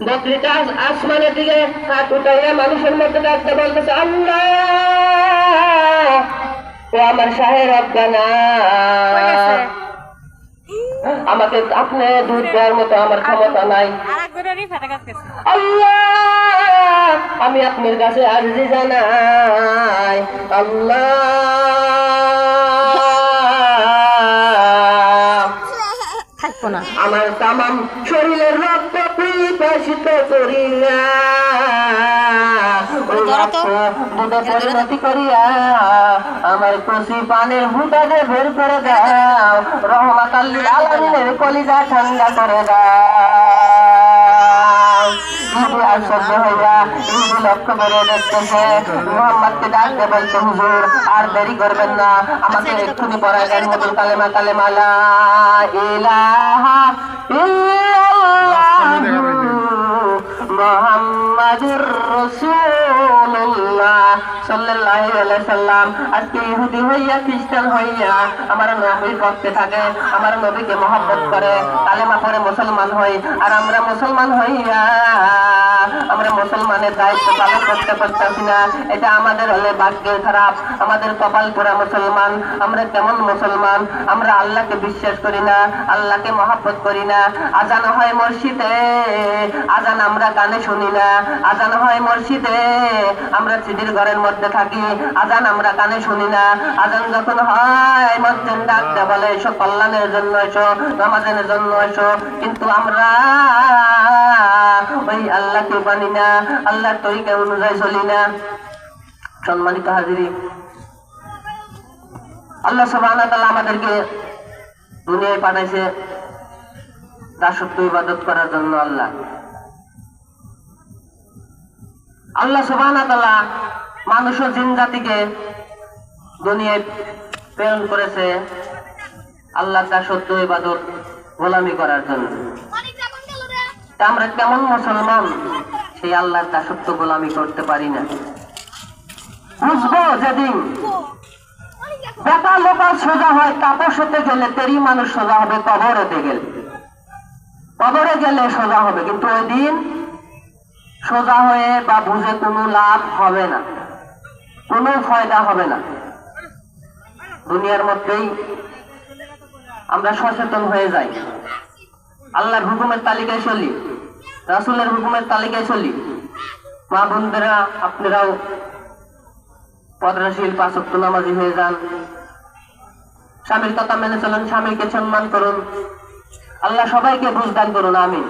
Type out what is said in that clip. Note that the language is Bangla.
বকরিটা আসমানের দিকে হাত উঠাইয়া মানুষের মধ্যে ডাকতে বলতেছে, আল্লাহ ও আমার শাহে রব্বানা, আমাকে আপনি দুধ দেওয়ার মতো আমার ক্ষমতা নাই। আল্লাহ আমি আপনার কাছে আরজি জানাই, আল্লাহ আমার তামাম শরীরের রক্ত পিপাসিত করিয়া পরিণতি করিয়া আমার কচি পানের ভুটাকে বের করে দাও, রহমাত আল্লিল আলামিনের কলিজা ঠান্ডা করে দাও। আশ্চর্য হইয়া লক্ষ্য করে দেখতেছে মুহাম্মদকে ডাকতে বলতে, হুজুর আর দেরি করবেন না, আমাকে এক্ষুনি পড়ায় দেন হুজুর কালেমা, কালেমা লা ইলাহা ইল্লাল্লাহু মুহাম্মাদুর রাসূলুল্লাহ সাল্লাল্লাহু আলাইহি সাল্লাম। আজকে ইহুদি হইয়া খ্রিস্টান হইয়া আমার নবীর পক্ষে থাকে, আমার নবীকে মহব্বত করে, কালেমা পড়ে মুসলমান হই, আর আমরা মুসলমান হইয়া আমরা মুসলমানের দায়িত্ব পালন করতে পারতেছি না। এটা আমাদের হলে ভাগ্যের খারাপ, আমাদের কপাল পোড়া মুসলমান। আমরা কেমন মুসলমান? আমরা আল্লাহকে বিশ্বাস করি না, আল্লাহকে মহব্বত করি না। আজান হয় মসজিদে, আজান আমরা কানে শুনি না। আজান হয় মসজিদে, আমরা সিঁড়ির ঘরের মধ্যে থাকি, আজান আমরা কানে শুনি না। আজান যখন হয় মসজিদ ডাকতে বলে, এসো কল্যাণের জন্য, এসো নামাজের জন্য এসো, কিন্তু আমরা ওই আল্লাহকে মানি না, আল্লাহর তরিকা অনুযায়ী চলি না। সম্মানিত হাজিরিন, আল্লাহ সুবহানাহু ওয়া তাআলা আমাদেরকে দুনিয়ায় পাঠাইছে দাসত্ব ইবাদত করার জন্য। আল্লাহ সুবহানাহু ওয়া তাআলা মানুষ ও জিন জাতিকে দুনিয়ায় প্রেরণ করেছে আল্লাহর দাসত্ব ইবাদত গোলামি করার জন্য। আমরা কেমন মুসলমান সেই আল্লাহর দাসত্ব গোলামি করতে পারি না? বুঝবো যেদিন বেটা লোকাল সোজা হয়, তাপস হতে গেলে তেরি মানুষ সোজা হবে কবরেতে গেলে, কবরে গেলে সোজা হবে, কিন্তু ওই দিন সোজা হয়ে বা বুঝে কোনো লাভ হবে না, কোনো ফায়দা হবে না। দুনিয়ার মধ্যেই আমরা সচেতন হয়ে যাই, আল্লাহর হুকুমের তালিকায় চলি, রাসূলের হুকুমের তালিকায় চলি। মা বোনদেরা আপনারাও পর্দাশীল, পাঁচ ওয়াক্ত নামাজি হয়ে যান, স্বামীর কথা মেনে চলুন, স্বামীকে সম্মান করুন। আল্লাহ সবাইকে বুঝ দান করুন, আমিন।